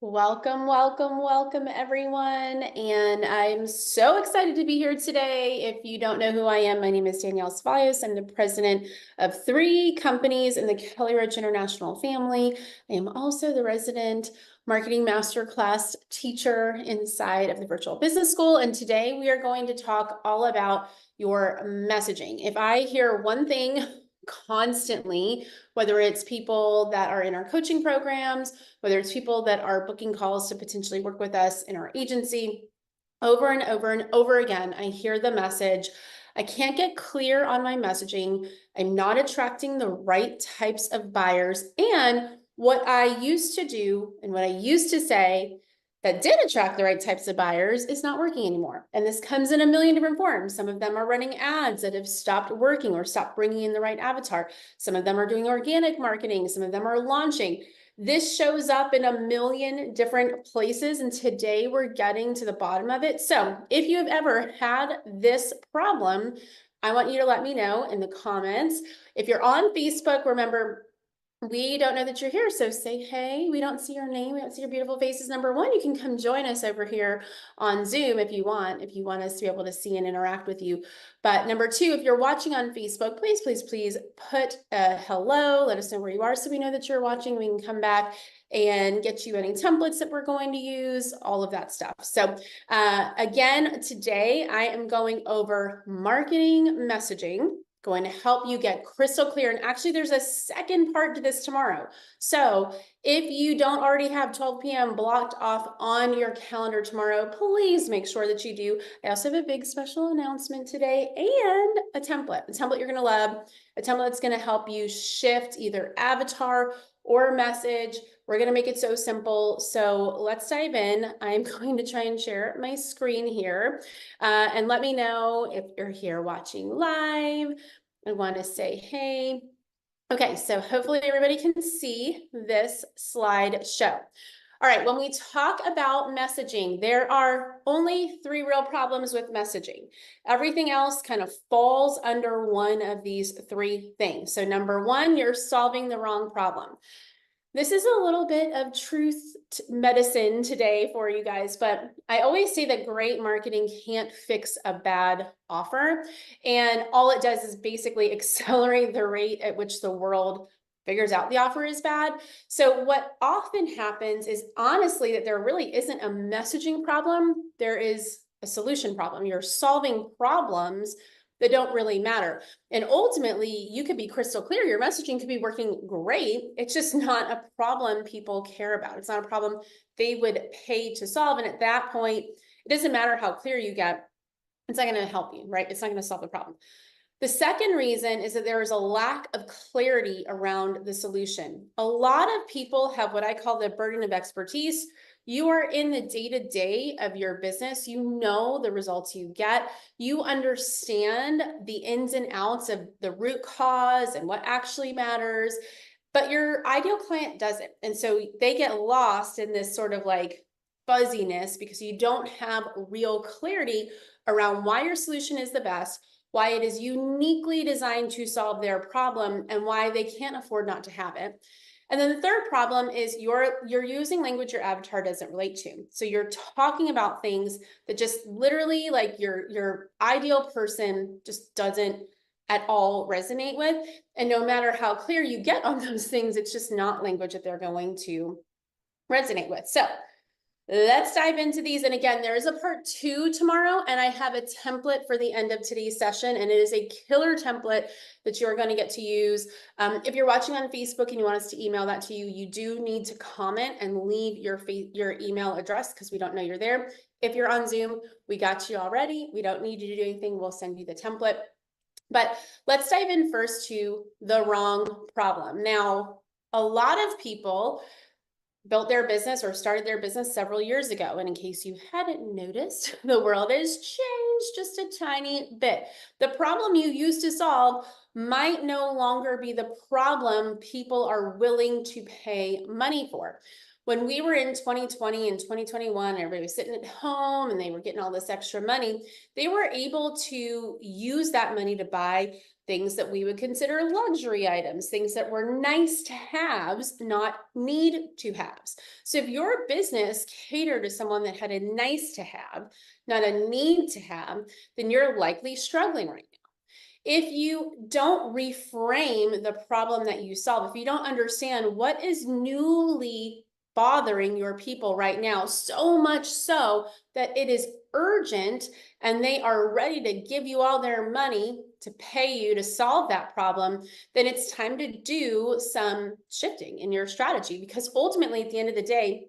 Welcome, welcome, welcome, everyone. And I'm so excited to be here today. If you don't know who I am, my name is Danielle Ceballos. I'm the president of 3 companies in the Kelly Roach International family. I am also the resident marketing masterclass teacher inside of the Virtual Business School. And today we are going to talk all about your messaging. If I hear one thing constantly, whether it's people that are in our coaching programs, whether it's people that are booking calls to potentially work with us in our agency, over and over and over again, I hear the message, I can't get clear on my messaging. I'm not attracting the right types of buyers. And what I used to do and what I used to say that did attract the right types of buyers is not working anymore. And this comes in a million different forms. Some of them are running ads that have stopped working or stopped bringing in the right avatar. Some of them are doing organic marketing. Some of them are launching. This shows up in a million different places, and today we're getting to the bottom of it. So if you have ever had this problem, I want you to let me know in the comments. If you're on Facebook, remember, we don't know that you're here, so say hey. We don't see your name, we don't see your beautiful faces. Number one, you can come join us over here on Zoom if you want us to be able to see and interact with you. But number two, if you're watching on Facebook, please, please, please put a hello, let us know where you are so we know that you're watching. We can come back and get you any templates that we're going to use, all of that stuff. So again, today I am going over marketing messaging, going to help you get crystal clear. And actually, there's a second part to this tomorrow. So if you don't already have 12 p.m. blocked off on your calendar tomorrow, please make sure that you do. I also have a big special announcement today and a template you're going to love, a template that's going to help you shift either avatar or message. We're going to make it so simple. So let's dive in. I'm going to try and share my screen here and let me know if you're here watching live. I want to say hey. Okay, so hopefully everybody can see this slide show. All right, when we talk about messaging, there are only 3 real problems with messaging. Everything else kind of falls under one of these 3 things. So number 1, you're solving the wrong problem. This is a little bit of truth medicine today for you guys, but I always say that great marketing can't fix a bad offer. And all it does is basically accelerate the rate at which the world figures out the offer is bad. So what often happens is honestly that there really isn't a messaging problem. There is a solution problem. You're solving problems that don't really matter. And ultimately, you could be crystal clear. Your messaging could be working great. It's just not a problem people care about. It's not a problem they would pay to solve. And at that point, it doesn't matter how clear you get. It's not going to help you, right? It's not going to solve the problem. The second reason is that there is a lack of clarity around the solution. A lot of people have what I call the burden of expertise. You are in the day-to-day of your business. You know the results you get. You understand the ins and outs of the root cause and what actually matters, but your ideal client doesn't. And so they get lost in this sort of like fuzziness because you don't have real clarity around why your solution is the best, why it is uniquely designed to solve their problem, and why they can't afford not to have it. And then the third problem is you're using language your avatar doesn't relate to. So you're talking about things that just literally like your ideal person just doesn't at all resonate with. And no matter how clear you get on those things, it's just not language that they're going to resonate with. So let's dive into these. And again, there is a part 2 tomorrow, and I have a template for the end of today's session, and it is a killer template that you're going to get to use. If you're watching on Facebook and you want us to email that to you, you do need to comment and leave your email address because we don't know you're there. If you're on Zoom, we got you already. We don't need you to do anything. We'll send you the template. But let's dive in first to the wrong problem. Now, a lot of people built their business or started their business several years ago. And in case you hadn't noticed, the world has changed just a tiny bit. The problem you used to solve might no longer be the problem people are willing to pay money for. When we were in 2020 and 2021, everybody was sitting at home and they were getting all this extra money, they were able to use that money to buy things that we would consider luxury items, things that were nice to haves, not need to haves. So if your business catered to someone that had a nice to have, not a need to have, then you're likely struggling right now. If you don't reframe the problem that you solve, if you don't understand what is newly bothering your people right now, so much so that it is urgent and they are ready to give you all their money to pay you to solve that problem, then it's time to do some shifting in your strategy. Because ultimately, at the end of the day,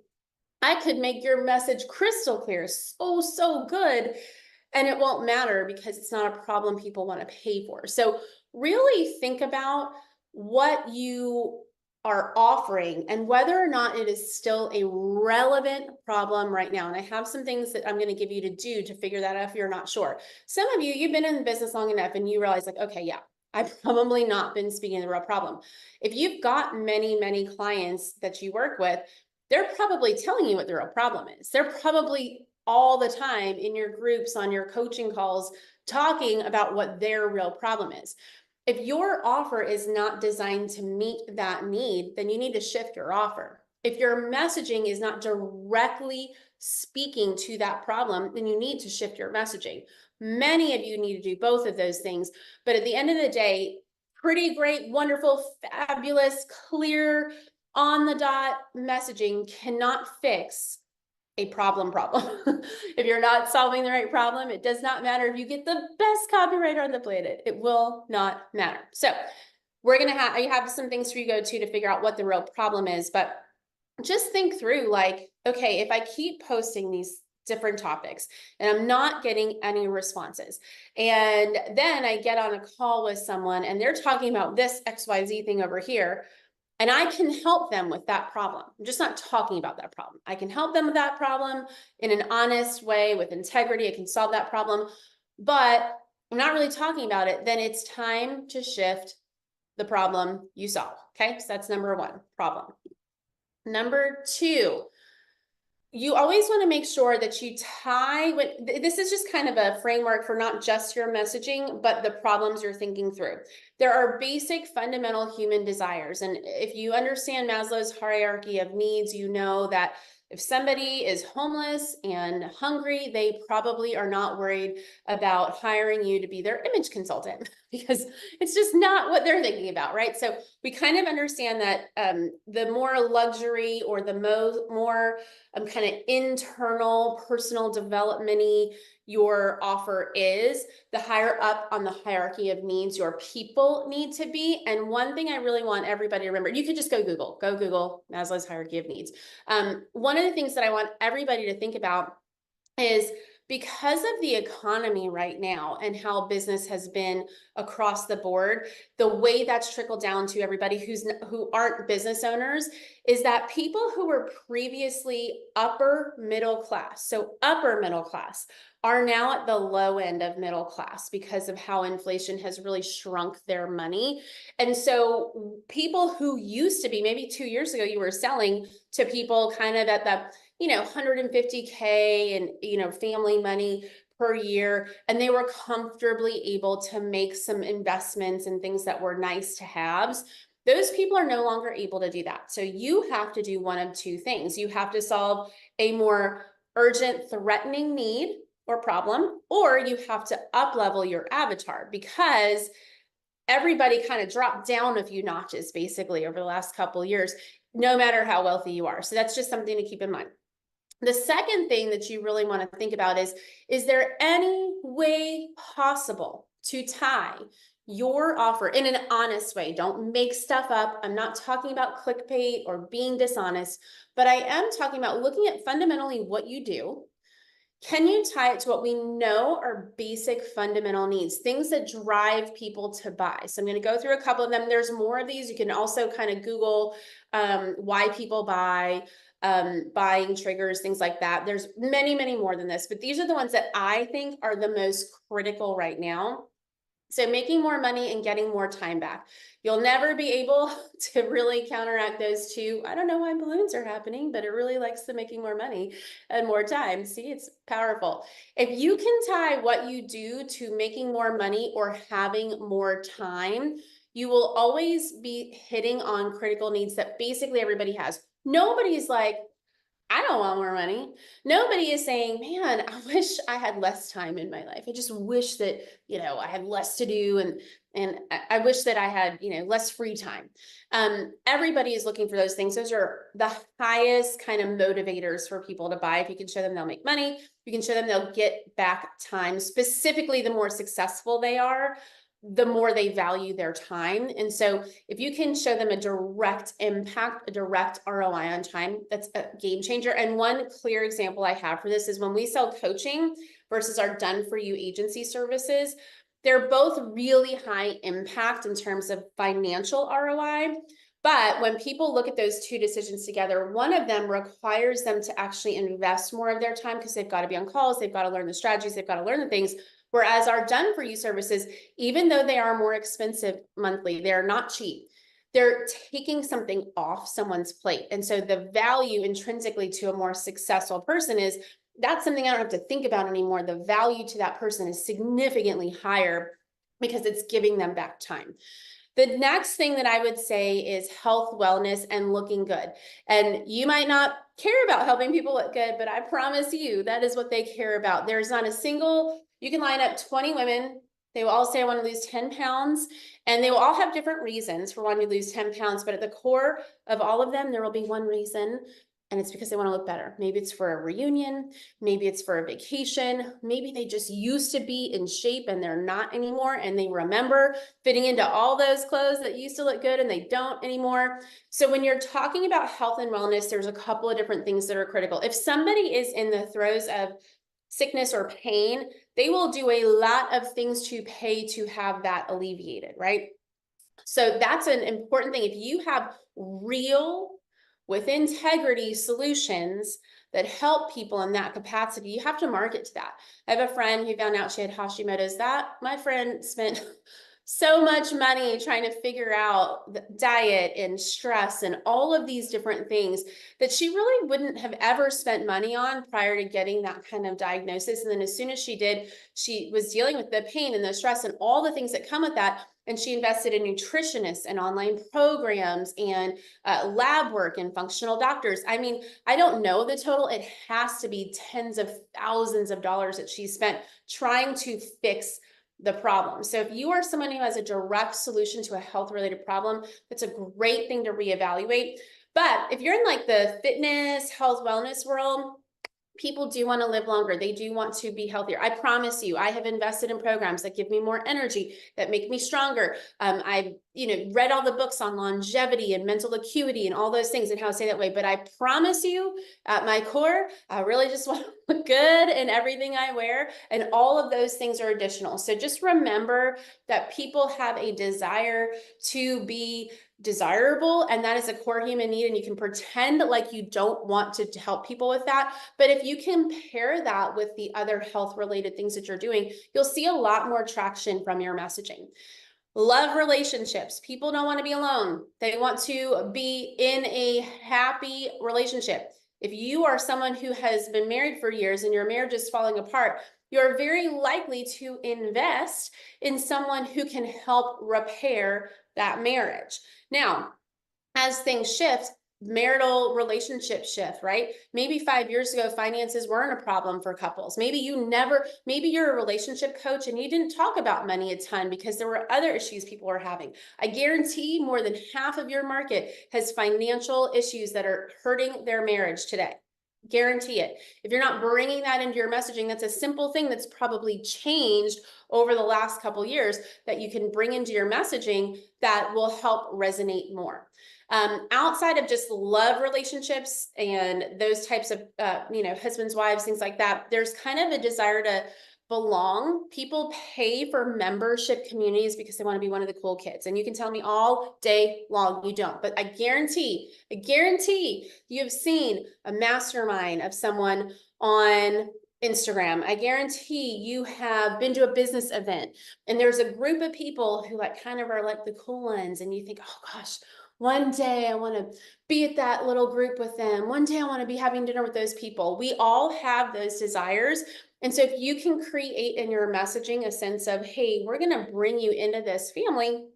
I could make your message crystal clear, so good, and it won't matter because it's not a problem people want to pay for. So really think about what you are offering and whether or not it is still a relevant problem right now. And I have some things that I'm going to give you to do to figure that out if you're not sure. Some of you, you've been in business long enough and you realize like, okay, yeah, I've probably not been speaking the real problem. If you've got many clients that you work with, they're probably telling you what the real problem is. They're probably all the time in your groups, on your coaching calls, talking about what their real problem is. If your offer is not designed to meet that need, then you need to shift your offer. If your messaging is not directly speaking to that problem, then you need to shift your messaging. Many of you need to do both of those things. But at the end of the day, pretty great, wonderful, fabulous, clear, on the dot messaging cannot fix a problem. If you're not solving the right problem, it does not matter if you get the best copywriter on the planet. It will not matter. So we're going to have some things for you to go to figure out what the real problem is. But just think through like, okay, if I keep posting these different topics and I'm not getting any responses, and then I get on a call with someone and they're talking about this XYZ thing over here, and I can help them with that problem. I'm just not talking about that problem. I can help them with that problem in an honest way with integrity. I can solve that problem, but I'm not really talking about it. Then it's time to shift the problem you solve. Okay, so that's number one, problem. Number two, you always want to make sure that you tie this is just kind of a framework for not just your messaging, but the problems you're thinking through. There are basic fundamental human desires. And if you understand Maslow's hierarchy of needs, you know that if somebody is homeless and hungry, they probably are not worried about hiring you to be their image consultant because it's just not what they're thinking about, right? So we kind of understand that the more luxury or the more kind of internal personal development-y your offer is, the higher up on the hierarchy of needs your people need to be. And one thing I really want everybody to remember, you could just go Google Maslow's hierarchy of needs. One of the things that I want everybody to think about is, because of the economy right now and how business has been across the board, the way that's trickled down to everybody who aren't business owners is that people who were previously upper middle class, so upper middle class, are now at the low end of middle class because of how inflation has really shrunk their money. And so people who used to be, maybe 2 years ago, you were selling to people kind of at the 150K and, family money per year, and they were comfortably able to make some investments and things that were nice to haves. Those people are no longer able to do that. So you have to do one of two things. You have to solve a more urgent, threatening need or problem, or you have to up-level your avatar, because everybody kind of dropped down a few notches basically over the last couple of years, no matter how wealthy you are. So that's just something to keep in mind. The second thing that you really want to think about is there any way possible to tie your offer in an honest way? Don't make stuff up. I'm not talking about clickbait or being dishonest, but I am talking about looking at fundamentally what you do. Can you tie it to what we know are basic fundamental needs, things that drive people to buy? So I'm going to go through a couple of them. There's more of these. You can also kind of Google why people buy, buying triggers, things like that. There's many more than this, but these are the ones that I think are the most critical right now. So making more money and getting more time back. You'll never be able to really counteract those two. I don't know why balloons are happening, but it really likes the making more money and more time. See, it's powerful. If you can tie what you do to making more money or having more time, you will always be hitting on critical needs that basically everybody has. Nobody's like, I don't want more money. Nobody is saying, man, I wish I had less time in my life. I just wish that, I had less to do and I wish that I had, less free time. Everybody is looking for those things. Those are the highest kind of motivators for people to buy. If you can show them they'll make money, you can show them they'll get back time. Specifically, the more successful they are, the more they value their time. And so if you can show them a direct impact, a direct ROI on time, that's a game changer. And one clear example I have for this is when we sell coaching versus our done for you agency services, they're both really high impact in terms of financial ROI. But when people look at those two decisions together, one of them requires them to actually invest more of their time because they've got to be on calls, they've got to learn the strategies, they've got to learn the things. Whereas our done for you services, even though they are more expensive monthly, they're not cheap. They're taking something off someone's plate. And so the value intrinsically to a more successful person is that's something I don't have to think about anymore. The value to that person is significantly higher because it's giving them back time. The next thing that I would say is health, wellness, and looking good. And you might not care about helping people look good, but I promise you that is what they care about. There's not a single, you can line up 20 women. They will all say, I want to lose 10 pounds. And they will all have different reasons for wanting to lose 10 pounds. But at the core of all of them, there will be one reason. And it's because they want to look better. Maybe it's for a reunion. Maybe it's for a vacation. Maybe they just used to be in shape and they're not anymore. And they remember fitting into all those clothes that used to look good and they don't anymore. So when you're talking about health and wellness, there's a couple of different things that are critical. If somebody is in the throes of sickness or pain, they will do a lot of things to pay to have that alleviated, right? So that's an important thing. If you have real, with integrity solutions that help people in that capacity, you have to market to that. I have a friend who found out she had Hashimoto's. My friend spent so much money trying to figure out the diet and stress and all of these different things that she really wouldn't have ever spent money on prior to getting that kind of diagnosis. And then as soon as she did, she was dealing with the pain and the stress and all the things that come with that. And she invested in nutritionists and online programs and lab work and functional doctors. I mean, I don't know the total. It has to be tens of thousands of dollars that she spent trying to fix the problem. So if you are someone who has a direct solution to a health-related problem, that's a great thing to reevaluate. But if you're in like the fitness, health, wellness world, people do want to live longer. They do want to be healthier. I promise you, I have invested in programs that give me more energy, that make me stronger. I've read all the books on longevity and mental acuity and all those things and how to stay that way. But I promise you, at my core, I really just want to look good in everything I wear. And all of those things are additional. So just remember that people have a desire to be desirable, and that is a core human need, and you can pretend like you don't want to help people with that. But if you can pair that with the other health related things that you're doing, you'll see a lot more traction from your messaging. Love relationships. People don't want to be alone. They want to be in a happy relationship. If you are someone who has been married for years and your marriage is falling apart, you're very likely to invest in someone who can help repair that marriage. Now, as things shift, marital relationships shift, right? Maybe 5 years ago, finances weren't a problem for couples. Maybe you're a relationship coach and you didn't talk about money a ton because there were other issues people were having. I guarantee more than half of your market has financial issues that are hurting their marriage today. Guarantee it. If you're not bringing that into your messaging, that's a simple thing that's probably changed over the last couple of years that you can bring into your messaging that will help resonate more. Outside of just love relationships and those types of, husbands, wives, things like that, there's kind of a desire to belong. People pay for membership communities because they want to be one of the cool kids. And you can tell me all day long you don't. But I guarantee you have seen a mastermind of someone on Instagram. I guarantee you have been to a business event and there's a group of people who like kind of are like the cool ones. And you think, oh gosh, one day I want to be at that little group with them. One day I want to be having dinner with those people. We all have those desires. And so if you can create in your messaging a sense of, hey, we're going to bring you into this family,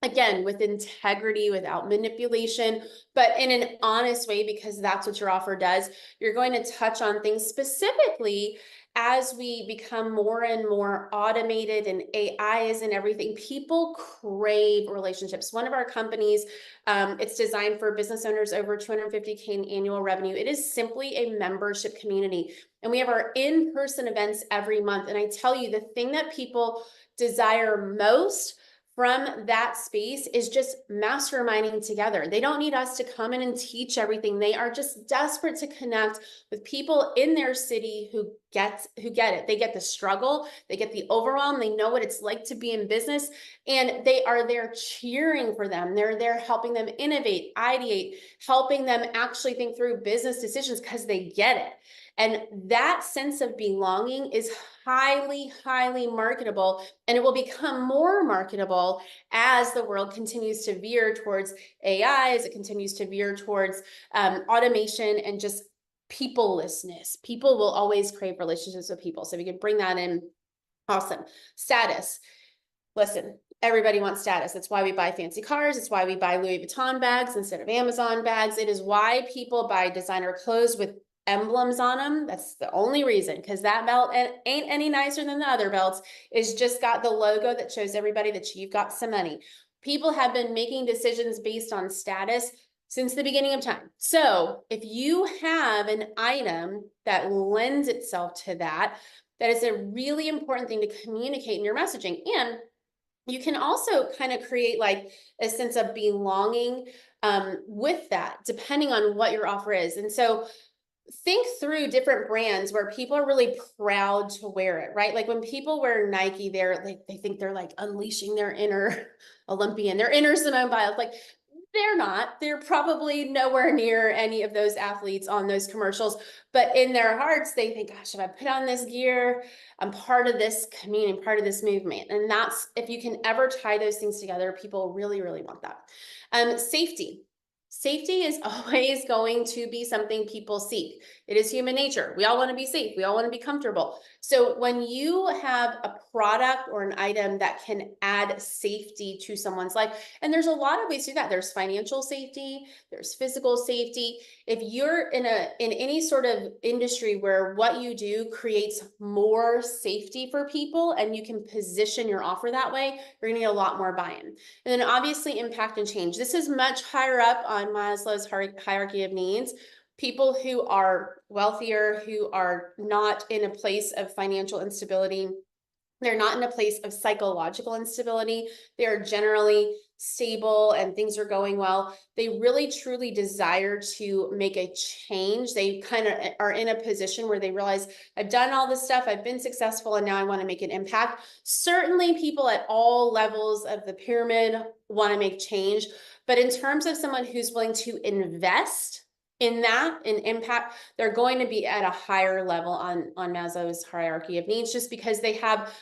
again, with integrity, without manipulation, but in an honest way, because that's what your offer does. You're going to touch on things specifically as we become more and more automated and AI is in everything. People crave relationships. One of our companies, it's designed for business owners over 250K in annual revenue. It is simply a membership community. And we have our in-person events every month. And I tell you, the thing that people desire most from that space is just masterminding together. They don't need us to come in and teach everything. They are just desperate to connect with people in their city who get it. They get the struggle, they get the overwhelm, they know what it's like to be in business, and they are there cheering for them. They're there helping them innovate, ideate, helping them actually think through business decisions because they get it. And that sense of belonging is highly, highly marketable, and it will become more marketable as the world continues to veer towards AI, as it continues to veer towards automation and just peoplelessness. People will always crave relationships with people. So we can bring that in. Awesome. Status. Listen, everybody wants status. That's why we buy fancy cars. It's why we buy Louis Vuitton bags instead of Amazon bags. It is why people buy designer clothes with emblems on them. That's the only reason, because that belt ain't any nicer than the other belts. It's just got the logo that shows everybody that you've got some money. People have been making decisions based on status since the beginning of time. So if you have an item that lends itself to that, that is a really important thing to communicate in your messaging. And you can also kind of create like a sense of belonging with that, depending on what your offer is. And so think through different brands where people are really proud to wear it, right? Like when people wear Nike, they're like, they think they're like unleashing their inner Olympian, their inner Simone Biles. Like they're not. They're probably nowhere near any of those athletes on those commercials. But in their hearts, they think, gosh, if I put on this gear, I'm part of this community, part of this movement. And that's, if you can ever tie those things together, people really, really want that. Safety. Safety is always going to be something people seek. It is human nature. We all want to be safe. We all want to be comfortable. So when you have a product or an item that can add safety to someone's life, and there's a lot of ways to do that. There's financial safety, there's physical safety. If you're in any sort of industry where what you do creates more safety for people and you can position your offer that way, you're gonna get a lot more buy-in. And then obviously impact and change. This is much higher up on Maslow's hierarchy of needs. People who are wealthier, who are not in a place of financial instability, they're not in a place of psychological instability. They are generally stable and things are going well. They really truly desire to make a change. They kind of are in a position where they realize, I've done all this stuff, I've been successful, and now I want to make an impact. Certainly people at all levels of the pyramid want to make change. But in terms of someone who's willing to invest in that, in impact, they're going to be at a higher level on Maslow's hierarchy of needs, just because they have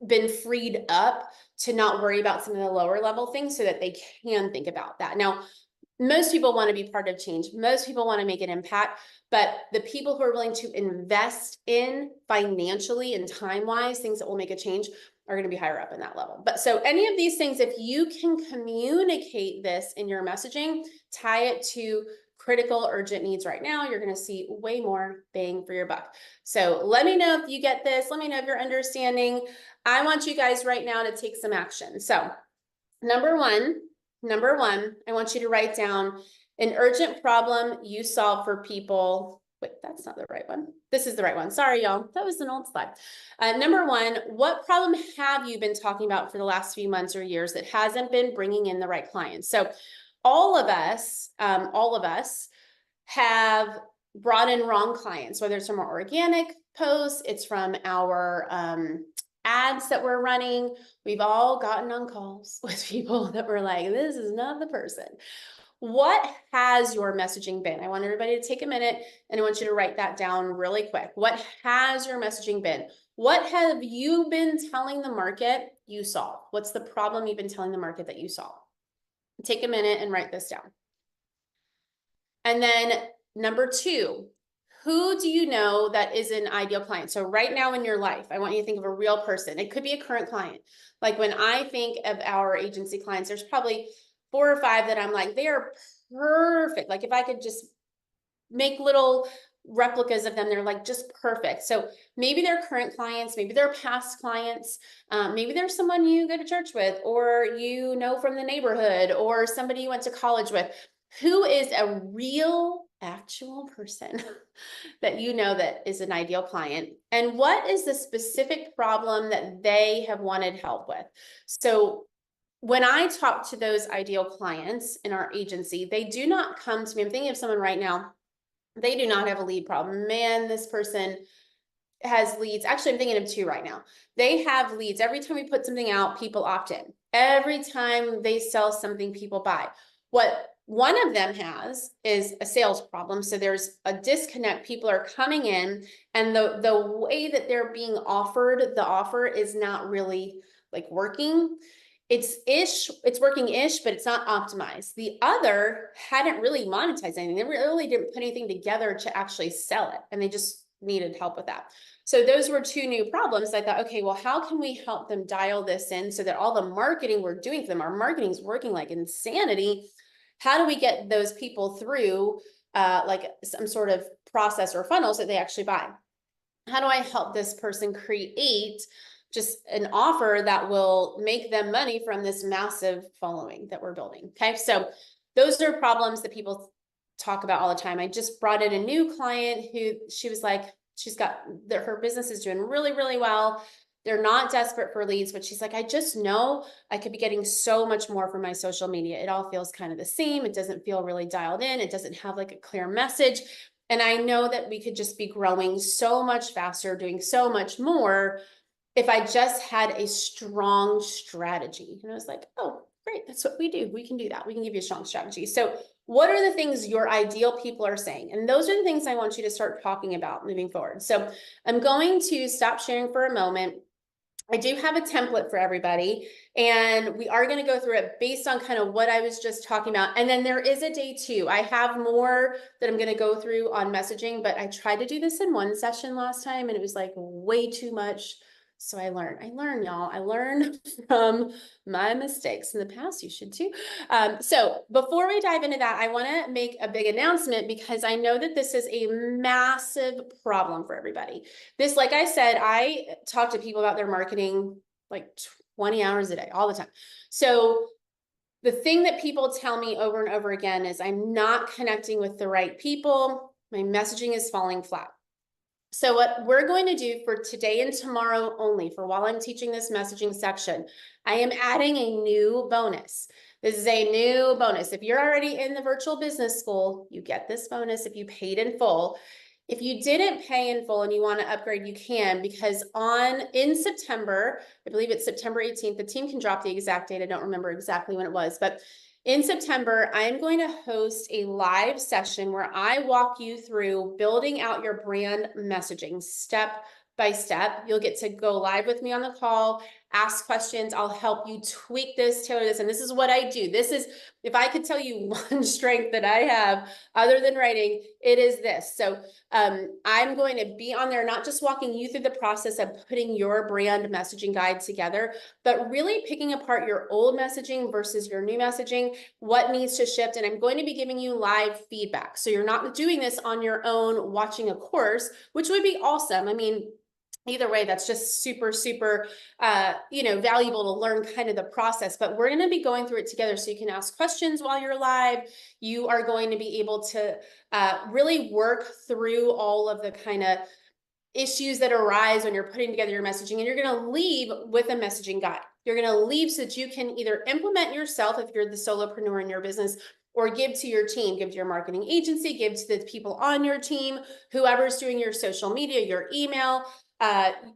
been freed up to not worry about some of the lower level things so that they can think about that. Now, most people want to be part of change. Most people want to make an impact, but the people who are willing to invest in financially and time-wise things that will make a change are going to be higher up in that level. But so any of these things, if you can communicate this in your messaging, tie it to critical urgent needs right now, you're going to see way more bang for your buck. So let me know if you get this. Let me know if you're understanding. I want you guys right now to take some action. So number one, I want you to write down an urgent problem you solve for people. Wait, that's not the right one. This is the right one. Sorry, y'all. That was an old slide. Number one, what problem have you been talking about for the last few months or years that hasn't been bringing in the right clients? So all of us have brought in wrong clients, whether it's from our organic posts, it's from our ads that we're running. We've all gotten on calls with people that were like, this is not the person. What has your messaging been? I want everybody to take a minute and I want you to write that down really quick. What has your messaging been? What have you been telling the market you solve? What's the problem you've been telling the market that you solve? Take a minute and write this down. And then number 2, who do you know that is an ideal client? So right now in your life, I want you to think of a real person. It could be a current client. Like when I think of our agency clients, there's probably 4 or 5 that I'm like, they are perfect. Like if I could just make little replicas of them, they're like just perfect. So maybe they're current clients, maybe they're past clients, maybe there's someone you go to church with, or you know from the neighborhood, or somebody you went to college with. Who is a real, actual person that you know that is an ideal client? And what is the specific problem that they have wanted help with? So when I talk to those ideal clients in our agency, they do not come to me. I'm thinking of someone right now. They do not have a lead problem. Man, this person has leads. Actually, I'm thinking of 2 right now. They have leads. Every time we put something out, people opt in. Every time they sell something, people buy. What one of them has is a sales problem. So there's a disconnect. People are coming in and the way that they're being offered the offer is not really like working. It's working-ish, but it's not optimized. The other hadn't really monetized anything. They really didn't put anything together to actually sell it, and they just needed help with that. So those were 2 new problems. I thought, okay, well, how can we help them dial this in so that all the marketing we're doing for them, our marketing is working like insanity. How do we get those people through like some sort of process or funnel so they actually buy? How do I help this person create just an offer that will make them money from this massive following that we're building? Okay, so those are problems that people talk about all the time. I just brought in a new client who she was like, she's got her business is doing really, really well. They're not desperate for leads, but she's like, I just know I could be getting so much more from my social media. It all feels kind of the same. It doesn't feel really dialed in. It doesn't have like a clear message. And I know that we could just be growing so much faster, doing so much more if I just had a strong strategy. And I was like, oh, great, that's what we do. We can do that. We can give you a strong strategy. So what are the things your ideal people are saying? And those are the things I want you to start talking about moving forward. So I'm going to stop sharing for a moment. I do have a template for everybody, and we are going to go through it based on kind of what I was just talking about. And then there is a day 2. I have more that I'm going to go through on messaging, but I tried to do this in one session last time and it was like way too much. So I learned, y'all. I learned from my mistakes in the past. You should too. So before we dive into that, I want to make a big announcement because I know that this is a massive problem for everybody. This, like I said, I talk to people about their marketing like 20 hours a day, all the time. So the thing that people tell me over and over again is I'm not connecting with the right people. My messaging is falling flat. So what we're going to do for today and tomorrow only, for while I'm teaching this messaging section, I am adding a new bonus. This is a new bonus. If you're already in the virtual business school, you get this bonus if you paid in full. If you didn't pay in full and you want to upgrade, you can, because in September, I believe it's September 18th, the team can drop the exact date. I don't remember exactly when it was, but in September, I'm going to host a live session where I walk you through building out your brand messaging step by step. You'll get to go live with me on the call, ask questions. I'll help you tweak this, tailor this. And this is what I do. This is, if I could tell you one strength that I have other than writing, it is this. So I'm going to be on there, not just walking you through the process of putting your brand messaging guide together, but really picking apart your old messaging versus your new messaging, what needs to shift. And I'm going to be giving you live feedback. So you're not doing this on your own, watching a course, which would be awesome. I mean, either way, that's just super, super, valuable to learn kind of the process, but we're going to be going through it together. So you can ask questions while you're live. You are going to be able to really work through all of the kind of issues that arise when you're putting together your messaging, and you're going to leave with a messaging guide. You're going to leave so that you can either implement yourself if you're the solopreneur in your business, or give to your team, give to your marketing agency, give to the people on your team, whoever's doing your social media, your email.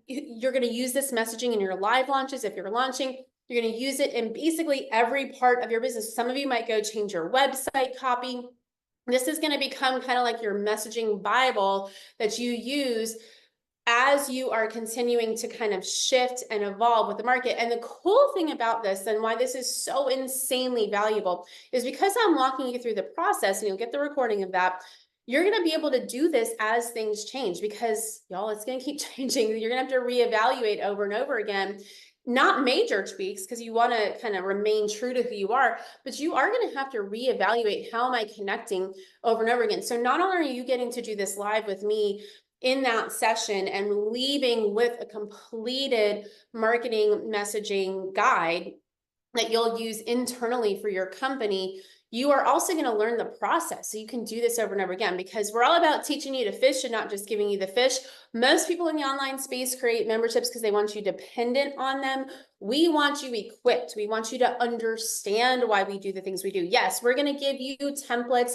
You're going to use this messaging in your live launches. If you're launching, You're going to use it in basically every part of your business. Some of you might go change your website copy. This is going to become kind of like your messaging Bible that you use as you are continuing to kind of shift and evolve with the market. And the cool thing about this and why this is so insanely valuable is because I'm walking you through the process, and you'll get the recording of that. You're going to be able to do this as things change, because y'all, it's going to keep changing. You're going to have to reevaluate over and over again. Not major tweaks, because you want to kind of remain true to who you are, but you are going to have to reevaluate, how am I connecting over and over again. So not only are you getting to do this live with me in that session and leaving with a completed marketing messaging guide that you'll use internally for your company, you are also going to learn the process. So you can do this over and over again, because we're all about teaching you to fish and not just giving you the fish. Most people in the online space create memberships because they want you dependent on them. We want you equipped. We want you to understand why we do the things we do. Yes, we're going to give you templates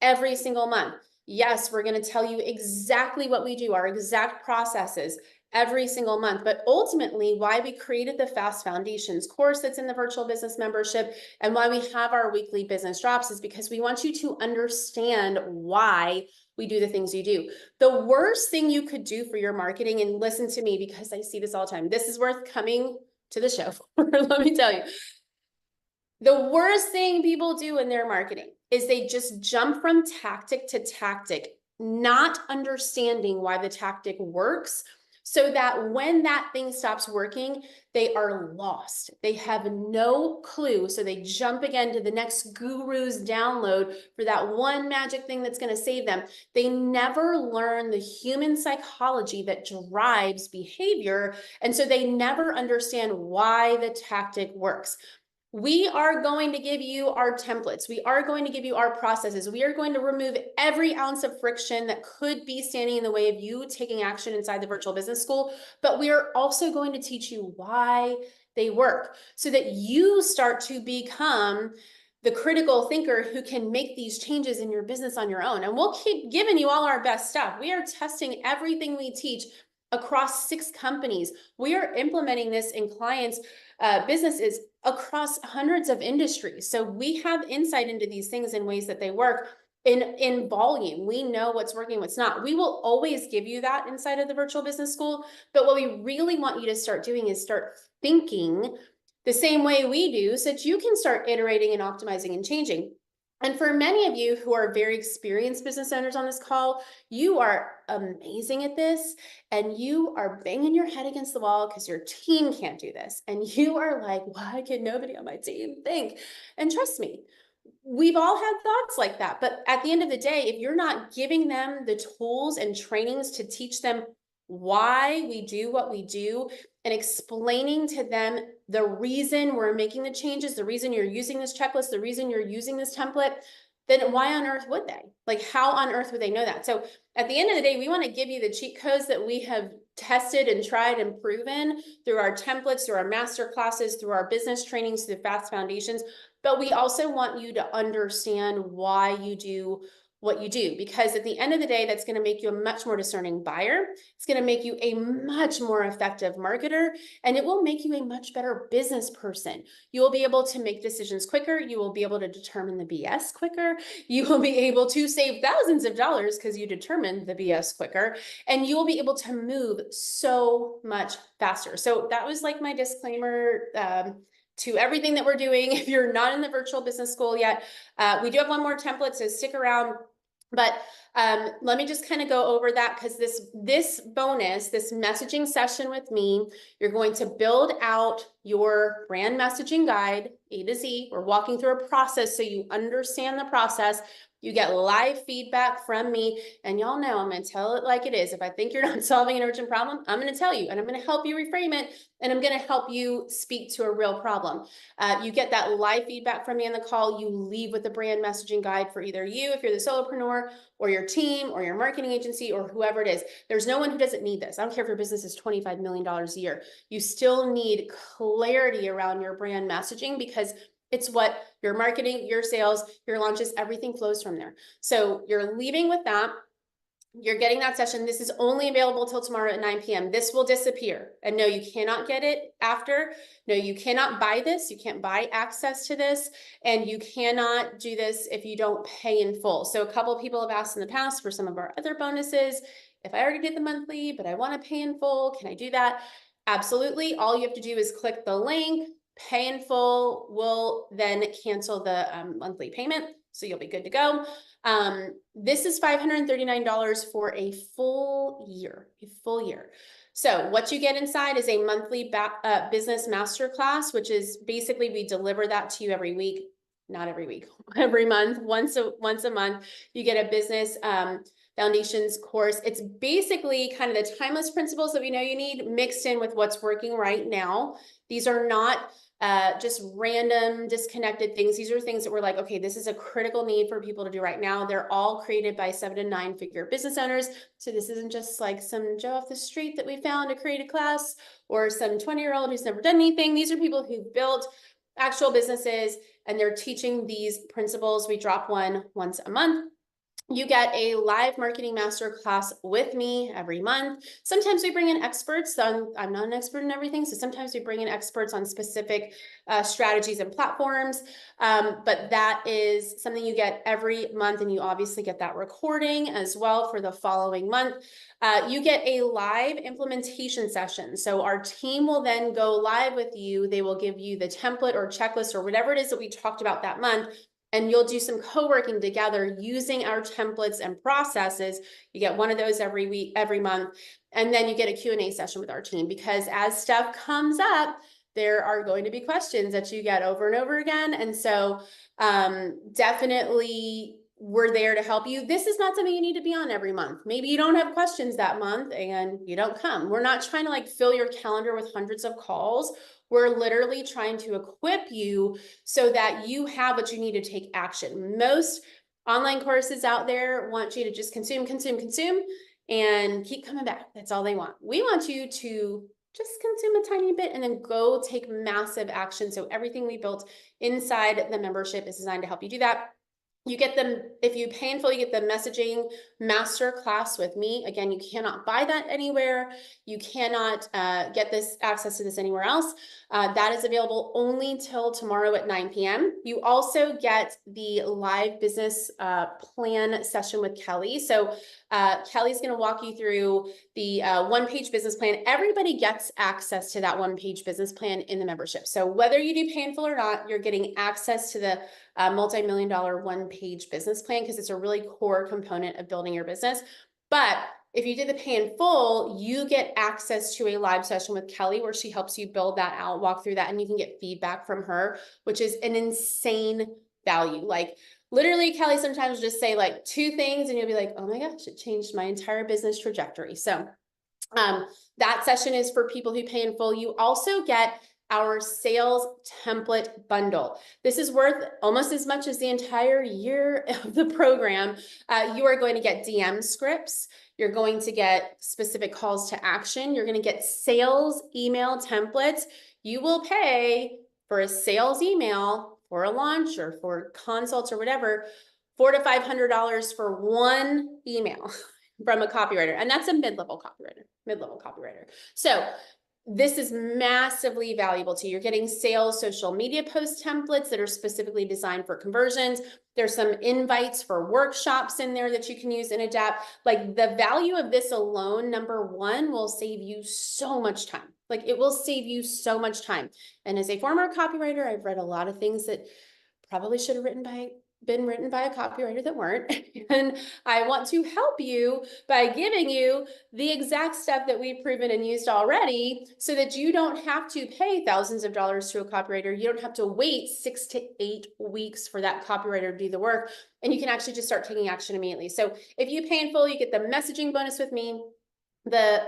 every single month. Yes, we're going to tell you exactly what we do, our exact processes every single month. But ultimately, why we created the Fast Foundations course that's in the virtual business membership, and why we have our weekly business drops, is because we want you to understand why we do the things you do. The worst thing you could do for your marketing, and listen to me because I see this all the time, this is worth coming to the show for, let me tell you. The worst thing people do in their marketing is they just jump from tactic to tactic, not understanding why the tactic works, so that when that thing stops working, they are lost. They have no clue. So they jump again to the next guru's download for that one magic thing that's going to save them. They never learn the human psychology that drives behavior. And so they never understand why the tactic works. We are going to give you our templates. We are going to give you our processes. We are going to remove every ounce of friction that could be standing in the way of you taking action inside the virtual business school. But we are also going to teach you why they work, so that you start to become the critical thinker who can make these changes in your business on your own. And we'll keep giving you all our best stuff. We are testing everything we teach across 6 companies. We are implementing this in clients' businesses across hundreds of industries. So we have insight into these things in ways that they work in volume. We know what's working, what's not. We will always give you that inside of the virtual business school. But what we really want you to start doing is start thinking the same way we do, so that you can start iterating and optimizing and changing. And for many of you who are very experienced business owners on this call, you are amazing at this, and you are banging your head against the wall because your team can't do this. And you are like, why can nobody on my team think? And trust me, we've all had thoughts like that. But at the end of the day, if you're not giving them the tools and trainings to teach them why we do what we do, and explaining to them the reason we're making the changes, the reason you're using this checklist, the reason you're using this template, then why on earth would they? Like, how on earth would they know that? So at the end of the day, we want to give you the cheat codes that we have tested and tried and proven through our templates, through our master classes, through our business trainings, through Fast Foundations. But we also want you to understand why you do what you do, because at the end of the day, that's going to make you a much more discerning buyer. It's going to make you a much more effective marketer, and it will make you a much better business person. You will be able to make decisions quicker. You will be able to determine the BS quicker. You will be able to save thousands of dollars because you determined the BS quicker, and you will be able to move so much faster. So that was like my disclaimer to everything that we're doing. If you're not in the virtual business school yet, we do have one more template, so stick around. But let me just kind of go over that, because this bonus, this messaging session with me, you're going to build out your brand messaging guide, A to Z. We're walking through a process so you understand the process. You get live feedback from me, and y'all know I'm going to tell it like it is. If I think you're not solving an urgent problem, I'm going to tell you, and I'm going to help you reframe it, and I'm going to help you speak to a real problem. You get that live feedback from me on the call. You leave with a brand messaging guide for either you, if you're the solopreneur, or your team, or your marketing agency, or whoever it is. There's no one who doesn't need this. I don't care if your business is $25 million a year. You still need clarity around your brand messaging, because it's what your marketing, your sales, your launches, everything flows from there. So you're leaving with that. You're getting that session. This is only available till tomorrow at 9 p.m. This will disappear. And no, you cannot get it after. No, you cannot buy this. You can't buy access to this. And you cannot do this if you don't pay in full. So a couple of people have asked in the past for some of our other bonuses. If I already did the monthly, but I want to pay in full, can I do that? Absolutely. All you have to do is click the link, pay in full. We'll then cancel the monthly payment. So you'll be good to go. This is $539 for a full year, So what you get inside is a monthly business masterclass, which is basically, we deliver that to you every week, not every week, every month, once a month. You get a business foundations course. It's basically kind of the timeless principles that we know you need mixed in with what's working right now. These are not just random disconnected things. These are things that we're like, okay, this is a critical need for people to do right now. They're all created by 7 to 9 figure business owners. So this isn't just like some Joe off the street that we found to create a class, or some 20-year-old who's never done anything. These are people who've built actual businesses and they're teaching these principles. We drop one once a month. You get a live marketing masterclass with me every month. Sometimes we bring in experts. I'm not an expert in everything, so sometimes we bring in experts on specific strategies and platforms. But that is something you get every month, and you obviously get that recording as well for the following month. You get a live implementation session. So our team will then go live with you. They will give you the template or checklist or whatever it is that we talked about that month. And you'll do some co-working together using our templates and processes. You get one of those every week, every month. And then you get a Q&A session with our team, because as stuff comes up, there are going to be questions that you get over and over again. And so definitely we're there to help you. This is not something you need to be on every month. Maybe you don't have questions that month and you don't come. We're not trying to like fill your calendar with hundreds of calls. We're literally trying to equip you so that you have what you need to take action. Most online courses out there want you to just consume, and keep coming back. That's all they want. We want you to just consume a tiny bit and then go take massive action. So everything we built inside the membership is designed to help you do that. You get them, if you pay in full, you get the messaging master class with me. Again, you cannot buy that anywhere. You cannot get this access to this anywhere else. That is available only till tomorrow at 9 p.m. You also get the live business plan session with Kelly. So Kelly's going to walk you through the one-page business plan. Everybody gets access to that one-page business plan in the membership. So whether you do pay in full or not, you're getting access to the multi-million-dollar one-page business plan, because it's a really core component of building your business. But if you did the pay in full, you get access to a live session with Kelly where she helps you build that out, walk through that, and you can get feedback from her, which is an insane value. Like literally, Kelly sometimes will just say like 2 things and you'll be like, oh my gosh, it changed my entire business trajectory. So that session is for people who pay in full. You also get our sales template bundle. This is worth almost as much as the entire year of the program. You are going to get DM scripts. You're going to get specific calls to action. You're going to get sales email templates. You will pay for a sales email for a launch or for consults or whatever, $400 to $500 for one email from a copywriter. And that's a mid-level copywriter. So this is massively valuable to you. You're getting sales social media post templates that are specifically designed for conversions. There's some invites for workshops in there that you can use and adapt. Like the value of this alone, number one, will save you so much time. Like it will save you so much time. And as a former copywriter, I've read a lot of things that probably should have been written by a copywriter that weren't. And I want to help you by giving you the exact stuff that we've proven and used already, so that you don't have to pay thousands of dollars to a copywriter. You don't have to wait 6 to 8 weeks for that copywriter to do the work. And you can actually just start taking action immediately. So if you pay in full, you get the messaging bonus with me, the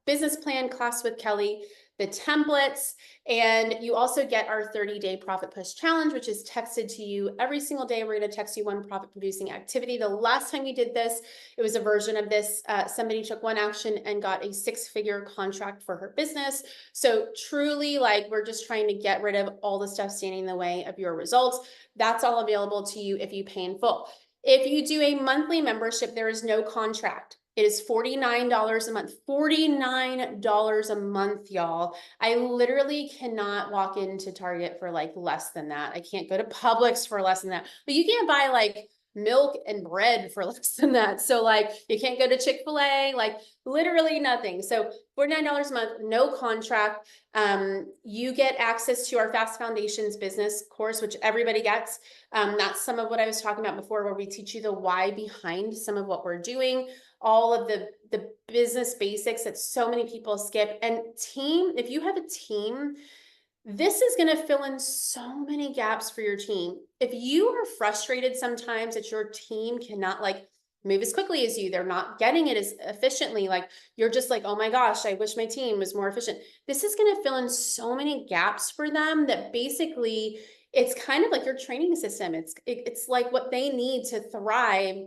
business plan class with Kelly, the templates, and you also get our 30-day profit push challenge, which is texted to you every single day. We're going to text you one profit producing activity. The last time we did this, it was a version of this. Somebody took one action and got a 6-figure contract for her business. So truly, like, we're just trying to get rid of all the stuff standing in the way of your results. That's all available to you if you pay in full. If you do a monthly membership, there is no contract. It is $49 a month, $49 a month, y'all. I literally cannot walk into Target for like less than that. I can't go to Publix for less than that, but you can't buy like milk and bread for less than that. So like you can't go to Chick-fil-A, like literally nothing. So $49 a month, no contract. You get access to our Fast Foundations business course, which everybody gets. That's some of what I was talking about before, where we teach you the why behind some of what we're doing, all of the business basics that so many people skip. And team, if you have a team, this is going to fill in so many gaps for your team. If you are frustrated sometimes that your team cannot like move as quickly as you, they're not getting it as efficiently, like you're just like, oh my gosh, I wish my team was more efficient. This is going to fill in so many gaps for them that basically it's kind of like your training system. It's like what they need to thrive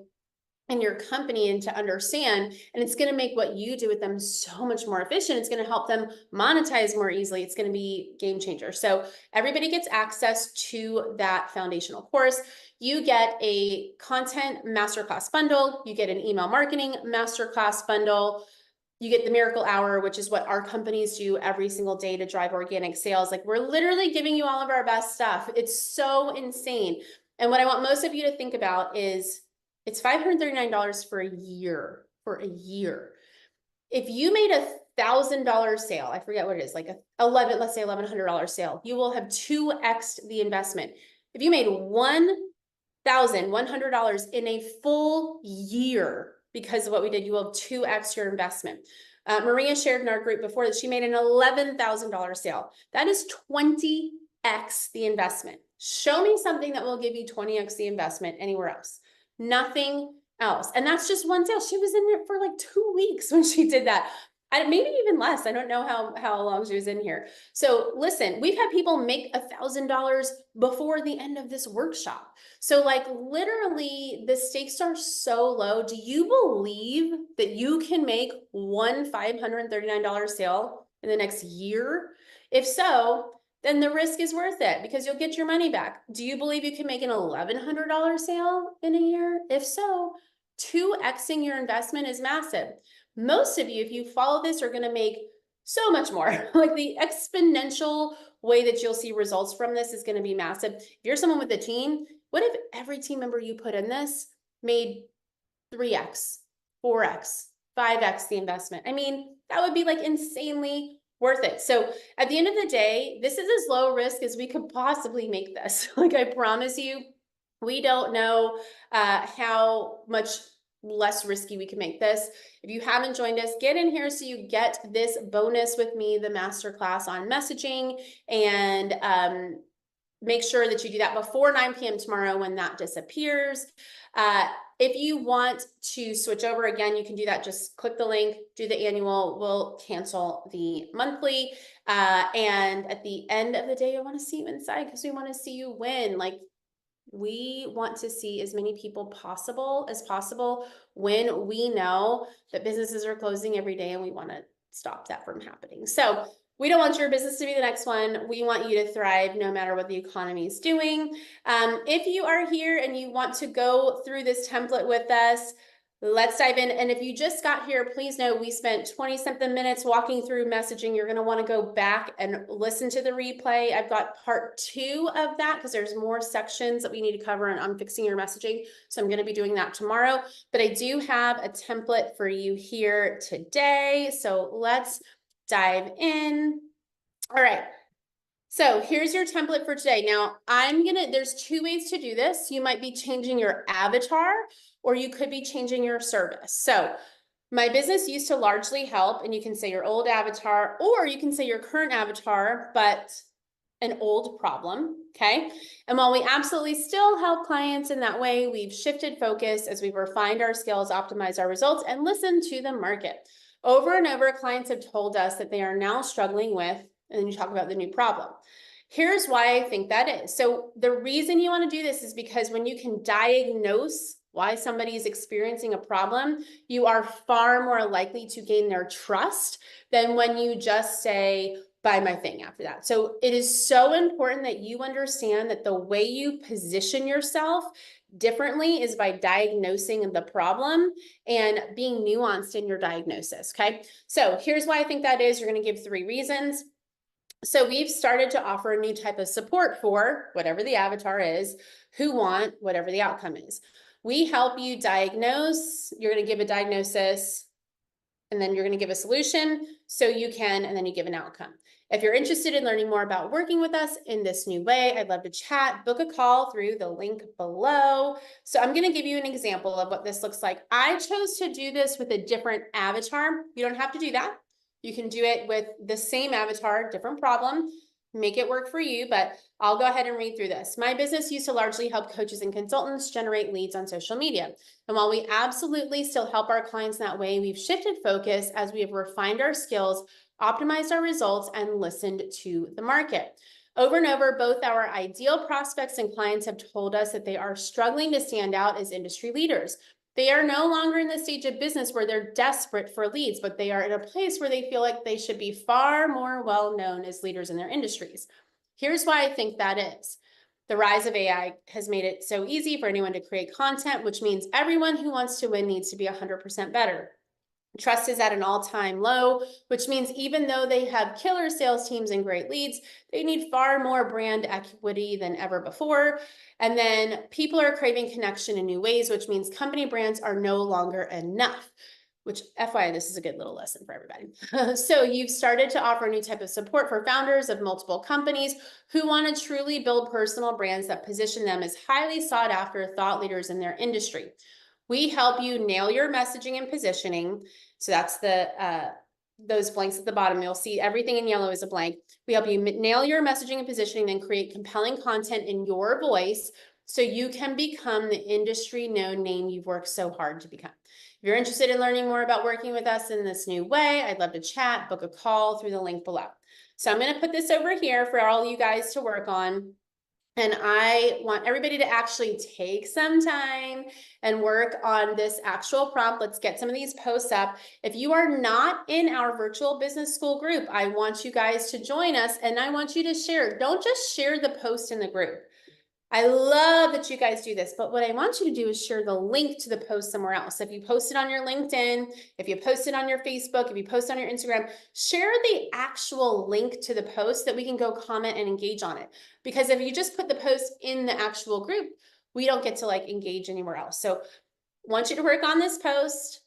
in your company and to understand, and it's going to make what you do with them so much more efficient. It's going to help them monetize more easily. It's going to be game changer. So everybody gets access to that foundational course. You get a content masterclass bundle. You get an email marketing masterclass bundle. You get the miracle hour, which is what our companies do every single day to drive organic sales. Like we're literally giving you all of our best stuff. It's so insane. And what I want most of you to think about is it's $539 for a year, If you made $1,000 sale, I forget what it is, like let's say $1,100 sale, you will have 2x the investment. If you made $1,100 in a full year because of what we did, you will have 2x your investment. Maria shared in our group before that she made an $11,000 sale. That is 20x the investment. Show me something that will give you 20x the investment anywhere else. Nothing else. And that's just one sale. She was in there for like 2 weeks when she did that. Maybe even less. I don't know how long she was in here. So listen, we've had people make $1,000 before the end of this workshop. So like literally the stakes are so low. Do you believe that you can make one $539 sale in the next year? If so, then the risk is worth it because you'll get your money back. Do you believe you can make an $1,100 sale in a year? If so, 2xing your investment is massive. Most of you, if you follow this, are going to make so much more. Like the exponential way that you'll see results from this is going to be massive. If you're someone with a team, what if every team member you put in this made 3x, 4x, 5x the investment? I mean, that would be like insanely worth it. So at the end of the day, this is as low risk as we could possibly make this. Like I promise you, we don't know how much less risky we can make this. If you haven't joined us, get in here so you get this bonus with me, the masterclass on messaging, and make sure that you do that before 9 p.m. tomorrow when that disappears. If you want to switch over again, you can do that. Just click the link, do the annual, we'll cancel the monthly. And at the end of the day, I want to see you inside because we want to see you win. Like we want to see as many people as possible when we know that businesses are closing every day and we want to stop that from happening. So we don't want your business to be the next one. We want you to thrive no matter what the economy is doing. If you are here and you want to go through this template with us, let's dive in. And if you just got here, please know we spent 20-something minutes walking through messaging. You're going to want to go back and listen to the replay. I've got part 2 of that because there's more sections that we need to cover on fixing your messaging. So I'm going to be doing that tomorrow. But I do have a template for you here today. So let's dive in. All right. So here's your template for today. Now there's 2 ways to do this. You might be changing your avatar or you could be changing your service. So my business used to largely help, and you can say your old avatar, or you can say your current avatar, but an old problem, okay? And while we absolutely still help clients in that way, we've shifted focus as we've refined our skills, optimized our results, and listened to the market. Over and over, clients have told us that they are now struggling with, and then you talk about the new problem. Here's why I think that is. So the reason you want to do this is because when you can diagnose why somebody is experiencing a problem, you are far more likely to gain their trust than when you just say, buy my thing after that. So it is so important that you understand that the way you position yourself differently is by diagnosing the problem and being nuanced in your diagnosis. Okay. So here's why I think that is. You're going to give 3 reasons. So we've started to offer a new type of support for whatever the avatar is, who want whatever the outcome is. We help you diagnose. You're going to give a diagnosis, and then you're going to give a solution so you can, and then you give an outcome. If you're interested in learning more about working with us in this new way, I'd love to chat. Book a call through the link below. So I'm going to give you an example of what this looks like. I chose to do this with a different avatar. You don't have to do that. You can do it with the same avatar, different problem, make it work for you, but I'll go ahead and read through this. My business used to largely help coaches and consultants generate leads on social media. And while we absolutely still help our clients that way, we've shifted focus as we have refined our skills, optimized our results, and listened to the market. Over and over, both our ideal prospects and clients have told us that they are struggling to stand out as industry leaders. They are no longer in the stage of business where they're desperate for leads, but they are in a place where they feel like they should be far more well-known as leaders in their industries. Here's why I think that is. The rise of AI has made it so easy for anyone to create content, which means everyone who wants to win needs to be 100% better. Trust is at an all-time low, which means even though they have killer sales teams and great leads, they need far more brand equity than ever before. And then people are craving connection in new ways, which means company brands are no longer enough, which FYI, this is a good little lesson for everybody. So you've started to offer a new type of support for founders of multiple companies who want to truly build personal brands that position them as highly sought after thought leaders in their industry. We help you nail your messaging and positioning. So that's the those blanks at the bottom. You'll see everything in yellow is a blank. We help you nail your messaging and positioning, then create compelling content in your voice so you can become the industry known name you've worked so hard to become. If you're interested in learning more about working with us in this new way, I'd love to chat, book a call through the link below. So I'm going to put this over here for all you guys to work on. And I want everybody to actually take some time and work on this actual prompt. Let's get some of these posts up. If you are not in our virtual business school group, I want you guys to join us and I want you to share. Don't just share the post in the group. I love that you guys do this, but what I want you to do is share the link to the post somewhere else. If you post it on your LinkedIn, if you post it on your Facebook, if you post on your Instagram, share the actual link to the post that we can go comment and engage on it. Because if you just put the post in the actual group, we don't get to like engage anywhere else. So I want you to work on this post.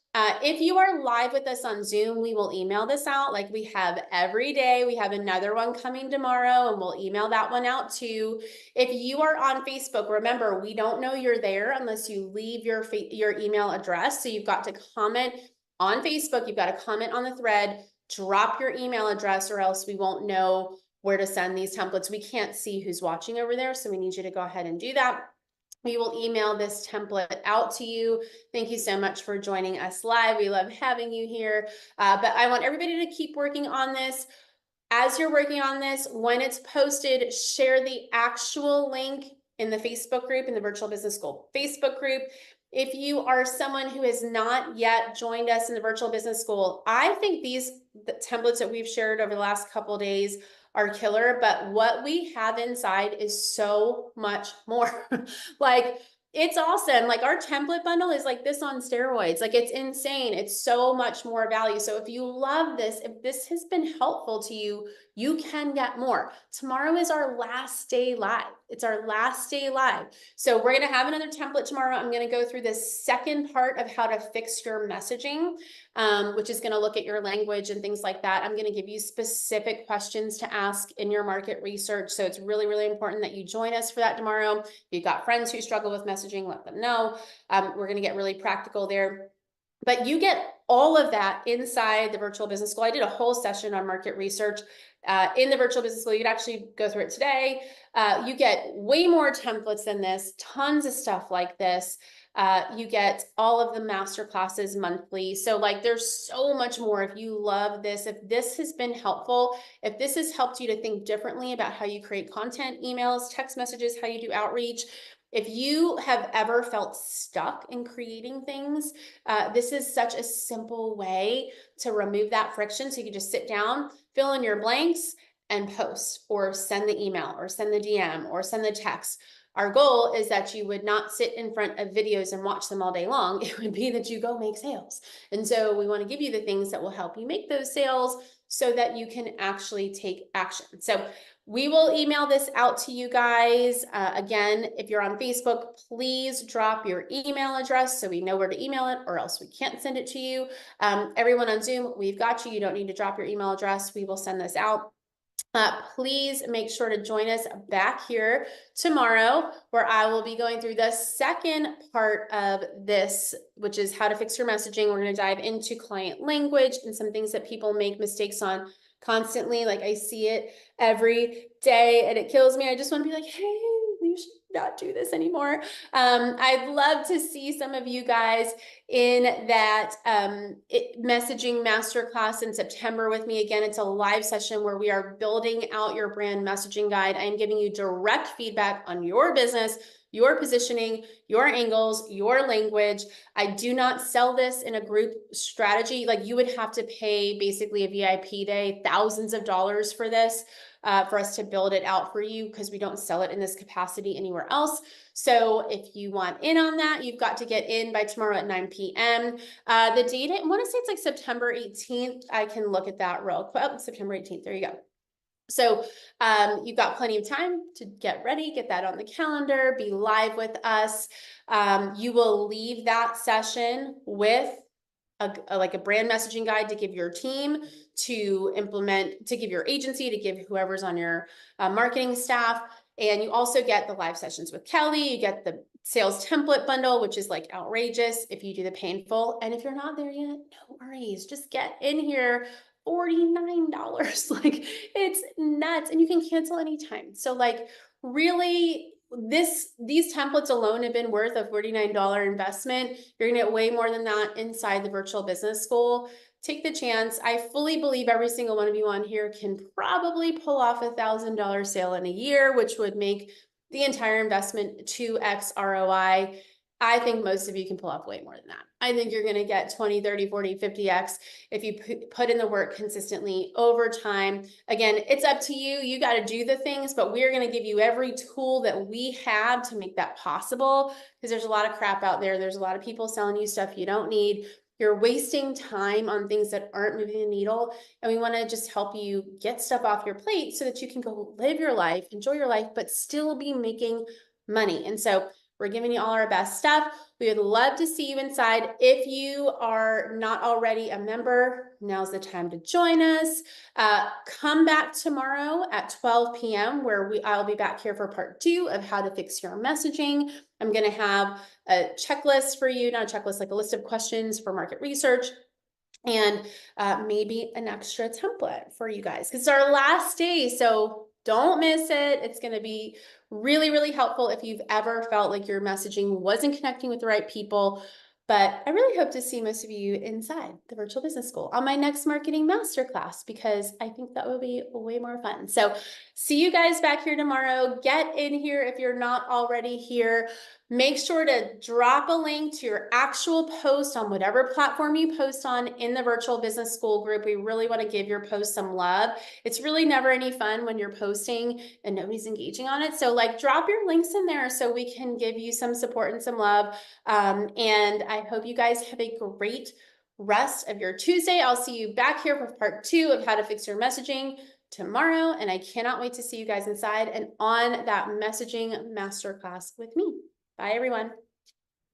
If you are live with us on Zoom, we will email this out like we have every day. We have another one coming tomorrow and we'll email that one out too. If you are on Facebook, remember, we don't know you're there unless you leave your email address. So you've got to comment on Facebook. You've got to comment on the thread, drop your email address or else we won't know where to send these templates. We can't see who's watching over there. So we need you to go ahead and do that. We will email this template out to you. Thank you so much for joining us live. We love having you here. But I want everybody to keep working on this. As you're working on this, when it's posted, share the actual link in the Facebook group, in the Virtual Business School Facebook group. If you are someone who has not yet joined us in the Virtual Business School, I think the templates that we've shared over the last couple of days are killer, but what we have inside is so much more. Like, it's awesome. Like, our template bundle is like this on steroids. Like, it's insane. It's so much more value. So if you love this, if this has been helpful to you, you can get more. Tomorrow is our last day live. It's our last day live. So we're going to have another template tomorrow. I'm going to go through this second part of how to fix your messaging, which is going to look at your language and things like that. I'm going to give you specific questions to ask in your market research. So it's really, really important that you join us for that tomorrow. If you've got friends who struggle with messaging, let them know. We're going to get really practical there. But you get all of that inside the Virtual Business School. I did a whole session on market research in the Virtual Business School. You could actually go through it today. You get way more templates than this, tons of stuff like this. You get all of the master classes monthly. So like, there's so much more. If you love this, if this has been helpful, if this has helped you to think differently about how you create content, emails, text messages, how you do outreach, if you have ever felt stuck in creating things, this is such a simple way to remove that friction. So you can just sit down, fill in your blanks, and post or send the email or send the DM or send the text. Our goal is that you would not sit in front of videos and watch them all day long. It would be that you go make sales. And so we want to give you the things that will help you make those sales so that you can actually take action. So we will email this out to you guys. Again, if you're on Facebook, please drop your email address so we know where to email it, or else we can't send it to you. Everyone on Zoom, we've got you. You don't need to drop your email address. We will send this out. Please make sure to join us back here tomorrow, where I will be going through the second part of this, which is how to fix your messaging. We're going to dive into client language and some things that people make mistakes on constantly. Like, I see it every day and it kills me. I just want to be like, hey, you should not do this anymore. I'd love to see some of you guys in that messaging masterclass in September with me. Again, it's a live session where we are building out your brand messaging guide. I am giving you direct feedback on your business, your positioning, your angles, your language. I do not sell this in a group strategy. Like, you would have to pay basically a VIP day, thousands of dollars for this. For us to build it out for you, because we don't sell it in this capacity anywhere else. So if you want in on that, you've got to get in by tomorrow at 9 p.m. The date, I want to say it's like September 18th. I can look at that real quick. Oh, September 18th. There you go. So you've got plenty of time to get ready, get that on the calendar, be live with us. You will leave that session with like a brand messaging guide to give your team, to implement, to give your agency, to give whoever's on your marketing staff. And you also get the live sessions with Kelly. You get the sales template bundle, which is like outrageous if you do the painful. And if you're not there yet, no worries. Just get in here. $49. Like, it's nuts. And you can cancel anytime. So like, really, these templates alone have been worth a $49 investment. You're gonna get way more than that inside the Virtual Business School. Take the chance. I fully believe every single one of you on here can probably pull off $1,000 sale in a year, which would make the entire investment 2x ROI. I think most of you can pull off way more than that. I think you're going to get 20, 30, 40, 50x if you put in the work consistently over time. Again, it's up to you. You got to do the things, but we're going to give you every tool that we have to make that possible, because there's a lot of crap out there. There's a lot of people selling you stuff you don't need. You're wasting time on things that aren't moving the needle. And we want to just help you get stuff off your plate so that you can go live your life, enjoy your life, but still be making money. And so we're giving you all our best stuff. We would love to see you inside. If you are not already a member, now's the time to join us. Come back tomorrow at 12 p.m. where I'll be back here for part 2 of how to fix your messaging. I'm going to have a checklist for you, not a checklist, like a list of questions for market research, and maybe an extra template for you guys, because it's our last day. So don't miss it. It's going to be really, really helpful if you've ever felt like your messaging wasn't connecting with the right people. But I really hope to see most of you inside the Virtual Business School on my next marketing masterclass, because I think that will be way more fun. So see you guys back here tomorrow. Get in here if you're not already here. Make sure to drop a link to your actual post on whatever platform you post on in the Virtual Business School group. We really want to give your post some love. It's really never any fun when you're posting and nobody's engaging on it. So like, drop your links in there so we can give you some support and some love. And I hope you guys have a great rest of your Tuesday. I'll see you back here for part 2 of how to fix your messaging tomorrow. And I cannot wait to see you guys inside and on that messaging masterclass with me. Bye, everyone.